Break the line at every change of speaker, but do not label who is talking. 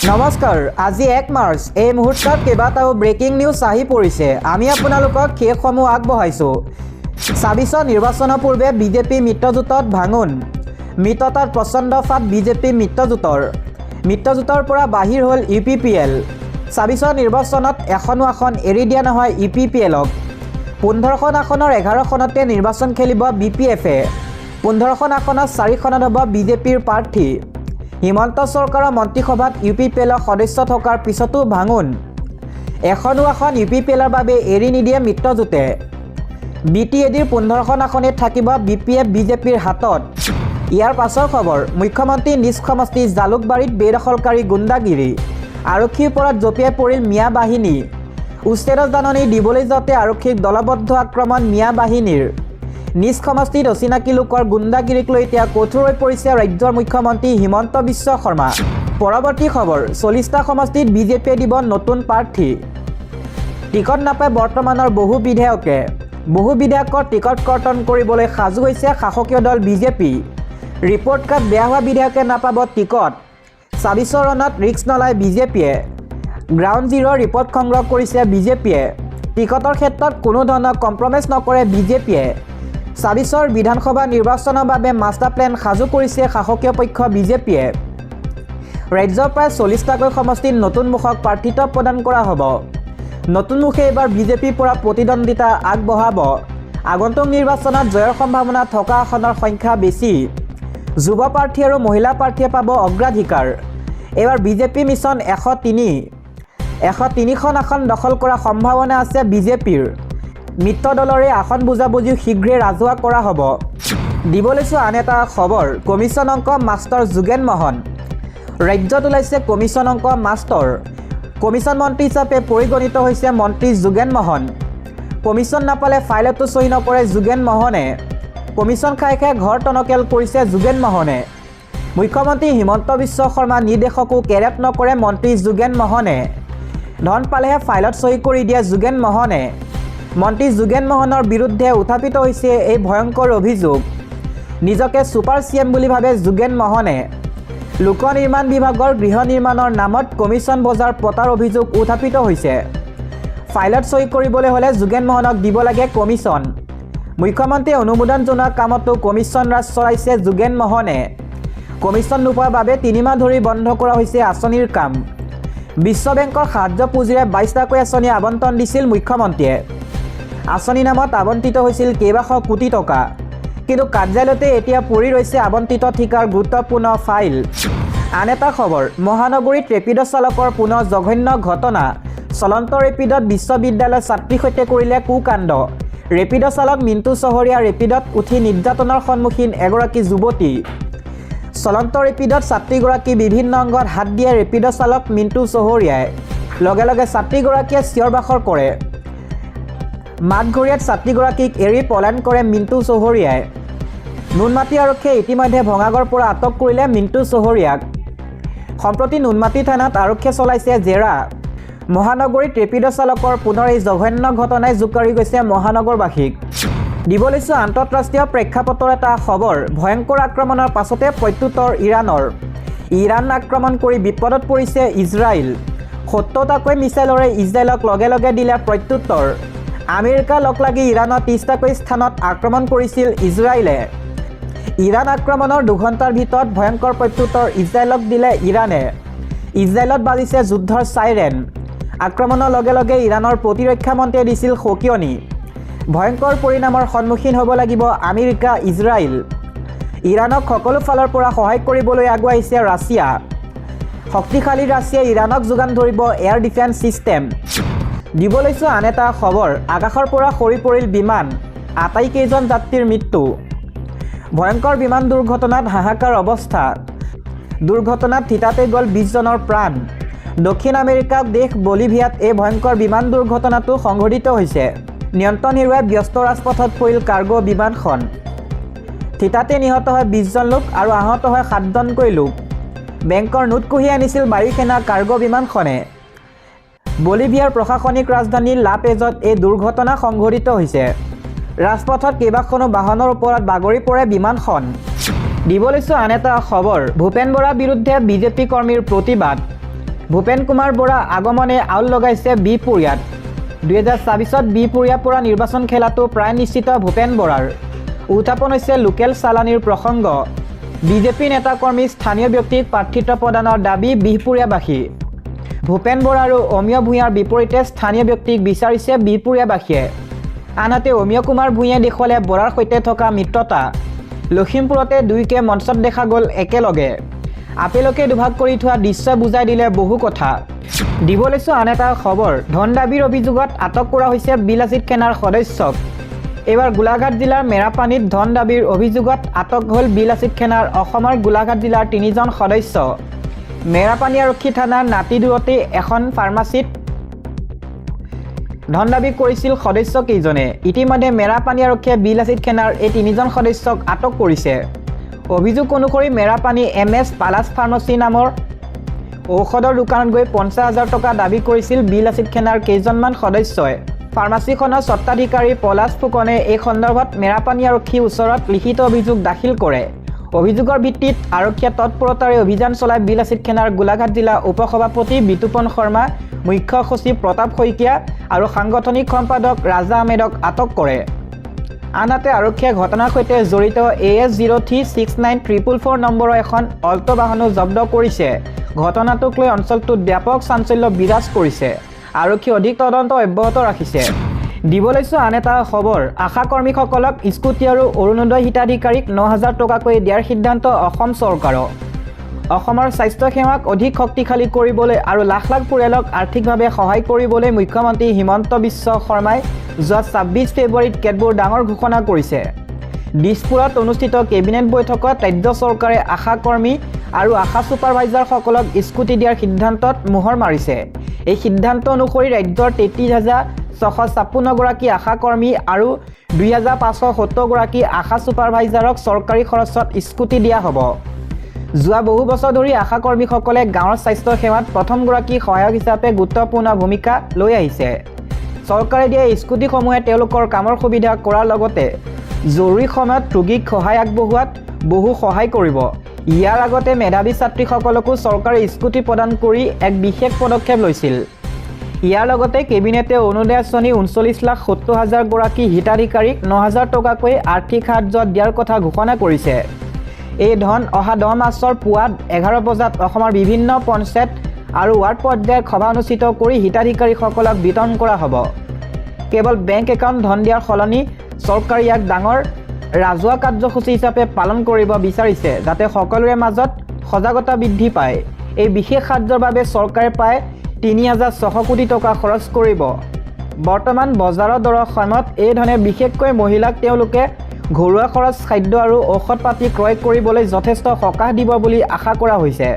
নমস্কাৰ আজি 1 মাৰ্চ এই মুহূৰ্তত কেইবাটাও ব্ৰেকিং নিউজ আহি পৰিছে আমি আপোনালোকক খেসমূহ আগবঢ়াইছো ২৬ নিৰ্বাচনৰ পূৰ্বে বিজেপি মিত্ৰজোঁটত ভাঙোন মিত্ৰতাত প্ৰচণ্ড ফাট বিজেপি মিত্ৰজোঁটৰ পৰা বাহিৰ হ'ল ইউপিপিএল ২৬ নিৰ্বাচনত এখনো আসন এৰি দিয়া নহয় ইউপিপিএলক ১৫খন আসনৰ ১১খনতে নিৰ্বাচন খেলিব বিপিএফে ১৫খন আসনত ৪খনত হ'ব বিজেপিৰ প্ৰাৰ্থী হিমন্ত চৰকাৰৰ মন্ত্ৰীসভাত ইউপিপিএলৰ সদস্য থকাৰ পিছতো ভাঙোন এখনো আসন ইউপিপিএলৰ বাবে এৰি নিদিয়ে মিত্ৰজোঁটে বিটিএডিৰ ১৫খন আসনে থাকিব বিপিএফ বিজেপিৰ হাতত ইয়াৰ পাছৰ খবৰ মুখ্যমন্ত্ৰী নিজ সমষ্টি জালুকবাৰীত বেদখলকাৰী গুণ্ডাগিৰি আৰক্ষীৰ ওপৰত জঁপিয়াই পৰিল মিয়া বাহিনী উচ্ছেদৰ জাননী দিবলৈ যাওঁতে আৰক্ষীক দলবদ্ধ আক্ৰমণ মিয়া বাহিনীৰ নিজ সমষ্টিত অচিনাকি লোকৰ গুণ্ডাগিৰিক লৈ এতিয়া কঠোৰ হৈ পৰিছে ৰাজ্যৰ মুখ্যমন্ত্ৰী হিমন্ত বিশ্ব শৰ্মা পৰৱৰ্তী খবৰ ৪০টা সমষ্টিত বিজেপিয়ে দিব নতুন প্ৰাৰ্থী টিকট নাপায় বৰ্তমানৰ বহু বিধায়কৰ টিকট কৰ্তন কৰিবলৈ সাজু হৈছে শাসকীয় দল বিজেপি ৰিপৰ্ট কাৰ্ড বেয়া হোৱা বিধায়কে নাপাব টিকট ২৬ ৰণত ৰিস্ক নলয় বিজেপিয়ে গ্ৰাউণ্ড জিৰ' ৰিপৰ্ট সংগ্ৰহ কৰিছে বিজেপিয়ে টিকটৰ ক্ষেত্ৰত কোনো ধৰণৰ কম্প্ৰমাইজ নকৰে বিজেপিয়ে ২৬ বিধানসভা নিৰ্বাচনৰ বাবে মাষ্টাৰ প্লেন সাজু কৰিছে শাসকীয় পক্ষ বিজেপিয়ে ৰাজ্যৰ প্ৰায় ৪০টাকৈ সমষ্টিত নতুন মুখক প্ৰাৰ্থিত্ব প্ৰদান কৰা হ'ব নতুন মুখে এইবাৰ বিজেপিৰ পৰা প্ৰতিদ্বন্দ্বিতা আগবঢ়াব আগন্তুক নিৰ্বাচনত জয়ৰ সম্ভাৱনা থকা আসনৰ সংখ্যা বেছি যুৱ প্ৰাৰ্থী আৰু মহিলা প্ৰাৰ্থীয়ে পাব অগ্ৰাধিকাৰ এইবাৰ বিজেপি মিছন ১০৩খন আসন দখল কৰাৰ সম্ভাৱনা আছে বিজেপিৰ মিত্ৰ দলৰে আসন বুজাবুজিও শীঘ্ৰে ৰাজহুৱা কৰা হ'ব দিব লৈছোঁ আন এটা খবৰ কমিশ্যন অংক মাষ্টৰ যোগেন মহন ৰাজ্যত ওলাইছে কমিশ্যন অংক মাষ্টৰ কমিশ্যন মন্ত্ৰী হিচাপে পৰিগণিত হৈছে মন্ত্ৰী যোগেন মহন কমিশ্যন নাপালে ফাইলতো চহী নকৰে যোগেন মহনে কমিশ্যন খাই ঘৰ টনকিয়াল কৰিছে যোগেন মহনে মুখ্যমন্ত্ৰী হিমন্ত বিশ্ব শৰ্মা নিৰ্দেশকো কেৰেপ নকৰে মন্ত্ৰী যোগেন মহনে ধন পালেহে ফাইলত চহী কৰি দিয়ে যোগেন মহনে মন্ত্ৰী যোগেন মহনৰ বিৰুদ্ধে উত্থাপিত হৈছে এই ভয়ংকৰ অভিযোগ নিজকে ছুপাৰ চিএম বুলি ভাবে যোগেন মহনে লোক নিৰ্মাণ বিভাগৰ গৃহ নিৰ্মাণৰ নামত কমিশ্যন বজাৰ পতাৰ অভিযোগ উত্থাপিত হৈছে ফাইলত চহী কৰিবলৈ হ'লে যোগেন মহনক দিব লাগে কমিশ্যন মুখ্যমন্ত্ৰীয়ে অনুমোদন জনোৱা কামতো কমিশ্যন ৰাজ চলাইছে যোগেন মহনে কমিশ্যন নোপোৱাৰ বাবে ৩ মাহ ধৰি বন্ধ কৰা হৈছে আঁচনিৰ কাম বিশ্ব বেংকৰ সাহায্য পুঁজিৰে ২২টাকৈ আঁচনি আবণ্টন দিছিল মুখ্যমন্ত্ৰীয়ে আঁচনি নামত আবণ্টিত হৈছিল কেইবাশ কোটি টকা কিন্তু কাৰ্যালয়তে এতিয়া পৰি ৰৈছে আবণ্টিত ঠিকাৰ গুৰুত্বপূৰ্ণ ফাইল আন এটা খবৰ মহানগৰীত ৰেপিড' চালকৰ পুনৰ জঘন্য ঘটনা চলন্ত ৰেপিডত বিশ্ববিদ্যালয়ৰ ছাত্ৰীৰ সৈতে কৰিলে কুকাণ্ড ৰেপিড' চালক মিণ্টু চহৰীয়া ৰেপিডত উঠি নিৰ্যাতনৰ সন্মুখীন এগৰাকী যুৱতী চলন্ত ৰেপিডত ছাত্ৰীগৰাকী বিভিন্ন অংগত হাত দিয়ে ৰেপিড' চালক মিণ্টু চহৰীয়াই লগে লগে ছাত্ৰীগৰাকীয়ে চিঞৰ বাখৰ কৰে মাতঘৰীয়াত ছাত্ৰীগৰাকীক এৰি পলায়ন কৰে মিণ্টু চহৰীয়াই নুনমাটি আৰক্ষীয়ে ইতিমধ্যে ভঙাগড়ৰ পৰা আটক কৰিলে মিণ্টু চহৰীয়াক সম্প্ৰতি নুনমাটি থানাত আৰক্ষীয়ে চলাইছে জেৰা মহানগৰীত ৰেপিড' চালকৰ পুনৰ এই জঘন্য ঘটনাই জোকাৰি গৈছে মহানগৰবাসীক দিব লৈছোঁ আন্তঃৰাষ্ট্ৰীয় প্ৰেক্ষাপটৰ এটা খবৰ ভয়ংকৰ আক্ৰমণৰ পাছতে প্ৰত্যুত্তৰ ইৰাণ আক্ৰমণ কৰি বিপদত পৰিছে ইজৰাইল ৭০টাকৈ মিছাইলৰে ইজৰাইলক লগে লগে দিলে প্ৰত্যুত্তৰ আমেৰিকা লগ লাগি ইৰাণৰ ৩০টাকৈ স্থানত আক্ৰমণ কৰিছিল ইজৰাইলে ইৰাণ আক্ৰমণৰ ২ ঘণ্টাৰ ভিতৰত ভয়ংকৰ প্ৰত্যুত্তৰ ইজৰাইলক দিলে ইৰাণে ইজৰাইলত বাজিছে যুদ্ধৰ চাইৰেন আক্ৰমণৰ লগে লগে ইৰাণৰ প্ৰতিৰক্ষা মন্ত্ৰীয়ে দিছিল সকিয়নি ভয়ংকৰ পৰিণামৰ সন্মুখীন হ'ব লাগিব আমেৰিকা ইজৰাইল ইৰাণক সকলো ফালৰ পৰা সহায় কৰিবলৈ আগুৱাইছে ৰাছিয়া শক্তিশালী ৰাছিয়াই ইৰাণক যোগান ধৰিব এয়াৰ ডিফেন্স ছিষ্টেম দিব লৈছোঁ আন এটা খবৰ আকাশৰ পৰা সৰি পৰিল বিমান আটাইকেইজন যাত্ৰীৰ মৃত্যু ভয়ংকৰ বিমান দুৰ্ঘটনাত হাহাকাৰ অৱস্থা দুৰ্ঘটনাত থিতাতে গ'ল ২০ জনৰ প্ৰাণ দক্ষিণ আমেৰিকাৰ দেশ বলিভিয়াত এই ভয়ংকৰ বিমান দুৰ্ঘটনাটো সংঘটিত হৈছে নিয়ন্ত্ৰণ হেৰুৱাই ব্যস্ত ৰাজপথত পৰিল কাৰ্গো বিমানখন থিতাতে নিহত হয় ২০ জন লোক আৰু আহত হয় ৭জনকৈ লোক বেংকৰ নোট কঢ়িয়াই আনিছিল বায়ুসেনা কাৰ্গো বিমানখনে বলিভিয়াৰ প্ৰশাসনিক ৰাজধানী লা পেজত এই দুৰ্ঘটনা সংঘটিত হৈছে ৰাজপথত কেইবাখনো বাহনৰ ওপৰত বাগৰি পৰে বিমানখন দিব লৈছোঁ আন এটা খবৰ ভূপেন বৰাৰ বিৰুদ্ধে বিজেপি কৰ্মীৰ প্ৰতিবাদ ভূপেন কুমাৰ বৰা আগমনে আউল লগাইছে বিহপুৰীয়াত 2024ত বিহপুৰীয়াৰ পৰা নিৰ্বাচন খেলাটো প্ৰায় নিশ্চিত ভূপেন বৰাৰ উত্থাপন হৈছে লোকেল চালানীৰ প্ৰসংগ বিজেপি নেতাকৰ্মী স্থানীয় ব্যক্তিক প্ৰাৰ্থিত্ব প্ৰদানৰ দাবী বিহপুৰীয়াবাসী ভূপেন বৰা আৰু অমীয় ভূঞাৰ বিপৰীতে স্থানীয় ব্যক্তিক বিচাৰিছে বিহপুৰীয়াবাসীয়ে আনহাতে অমীয় কুমাৰ ভূঞাই দেখুৱালে বৰাৰ সৈতে থকা মিত্ৰতা লখিমপুৰতে দুইকে মঞ্চত দেখা গ'ল একেলগে আপেলকে দুভাগ কৰি থোৱা দৃশ্য বুজাই দিলে বহু কথা দিব লৈছোঁ আন এটা খবৰ ধন দাবীৰ অভিযোগত আটক কৰা হৈছে বিলাসিত সেনাৰ সদস্যক এইবাৰ গোলাঘাট জিলাৰ মেৰাপানীত ধন দাবীৰ অভিযোগত আটক হ'ল বিলাসিত সেনাৰ অসমৰ গোলাঘাট জিলাৰ 3জন সদস্য মেৰাপানী আৰক্ষী থানাৰ নাতিদূৰতে এখন ফাৰ্মাচীত ধন দাবী কৰিছিল সদস্যকেইজনে ইতিমধ্যে মেৰাপানী আৰক্ষীয়ে বিলাসিত সেনাৰ এই 3জন সদস্যক আটক কৰিছে অভিযোগ অনুসৰি মেৰাপানী MS পালাছ ফাৰ্মাচী নামৰ ঔষধৰ দোকানত গৈ 50,000 টকা দাবী কৰিছিল বিলাসিত সেনাৰ কেইজনমান সদস্যই ফাৰ্মাচীখনৰ স্বত্বাধিকাৰী পলাশ ফুকনে এই সন্দৰ্ভত মেৰাপানী আৰক্ষীৰ ওচৰত লিখিত অভিযোগ দাখিল কৰে অভিযোগৰ ভিত্তিত আৰক্ষীয়ে তৎপৰতাৰে অভিযান চলাই বিলাসিত সেনাৰ গোলাঘাট জিলা উপসভাপতি বিতুপন শৰ্মা মুখ্য সচিব প্ৰতাপ শইকীয়া আৰু সাংগঠনিক সম্পাদক ৰাজা আহমেদক আটক কৰে আনহাতে আৰক্ষীয়ে ঘটনাৰ সৈতে জড়িত AS036944 নম্বৰৰ এখন অল্টো বাহনো জব্দ কৰিছে ঘটনাটোক লৈ অঞ্চলটোত ব্যাপক চাঞ্চল্য বিৰাজ কৰিছে আৰক্ষী অধিক তদন্ত অব্যাহত ৰাখিছে দিব লৈছোঁ আন এটা খবৰ আশা কৰ্মীসকলক স্কুটি আৰু অৰুণোদয় হিতাধিকাৰীক 9,000 টকাকৈ দিয়াৰ সিদ্ধান্ত অসম চৰকাৰৰ অসমৰ স্বাস্থ্য সেৱাক অধিক শক্তিশালী কৰিবলৈ আৰু লাখ লাখ পৰিয়ালক আৰ্থিকভাৱে সহায় কৰিবলৈ মুখ্যমন্ত্ৰী হিমন্ত বিশ্ব শৰ্মাই যোৱা 26 ফেব্ৰুৱাৰীত কেতবোৰ ডাঙৰ ঘোষণা কৰিছে দিছপুৰত অনুষ্ঠিত কেবিনেট বৈঠকত ৰাজ্য চৰকাৰে আশা কৰ্মী আৰু আশা ছুপাৰভাইজাৰসকলক স্কুটি দিয়াৰ সিদ্ধান্তত মোহৰ মাৰিছে এই সিদ্ধান্ত অনুসৰি ৰাজ্যৰ 33,656 গৰাকী আশা কৰ্মী আৰু 2,570 গৰাকী আশা ছুপাৰভাইজাৰক চৰকাৰী খৰচত স্কুটি দিয়া হ'ব যোৱা বহু বছৰ ধৰি আশা কৰ্মীসকলে গাঁৱৰ স্বাস্থ্য সেৱাত প্ৰথমগৰাকী সহায়ক হিচাপে গুৰুত্বপূৰ্ণ ভূমিকা লৈ আহিছে চৰকাৰে দিয়া স্কুটিসমূহে তেওঁলোকৰ কামৰ সুবিধা কৰাৰ লগতে জৰুৰী সময়ত ৰোগীক সহায় আগবঢ়োৱাত বহু সহায় কৰিব ইয়াৰ আগতে মেধাৱী ছাত্ৰীসকলকো চৰকাৰে স্কুটি প্ৰদান কৰি এক বিশেষ পদক্ষেপ লৈছিল ইয়াৰ লগতে কেবিনেটে অৰুণোদয় আঁচনি 39,70,000 গৰাকী হিতাধিকাৰীক 9,000 টকাকৈ আৰ্থিক সাহায্য দিয়াৰ কথা ঘোষণা কৰিছে এই ধন অহা 10 মাৰ্চৰ পুৱা 11 বজাত অসমৰ বিভিন্ন পঞ্চায়ত আৰু ৱাৰ্ড পৰ্যায়ত সভা অনুষ্ঠিত কৰি হিতাধিকাৰীসকলক বিতৰণ কৰা হ'ব কেৱল বেংক একাউণ্ট ধন দিয়াৰ সলনি চৰকাৰে ইয়াক ডাঙৰ ৰাজহুৱা কাৰ্যসূচী হিচাপে পালন কৰিব বিচাৰিছে যাতে সকলোৰে মাজত সজাগতা বৃদ্ধি পায় এই বিশেষ সাহায্যৰ বাবে চৰকাৰে প্ৰায় 3,600 কোটি টকা খৰচ কৰিব বৰ্তমান বজাৰৰ দৰৰ সময়ত এই ধনে বিশেষকৈ মহিলাক তেওঁলোকে ঘৰুৱা খৰচ খাদ্য আৰু ঔষধ পাতি ক্ৰয় কৰিবলৈ যথেষ্ট সকাহ দিব বুলি আশা কৰা হৈছে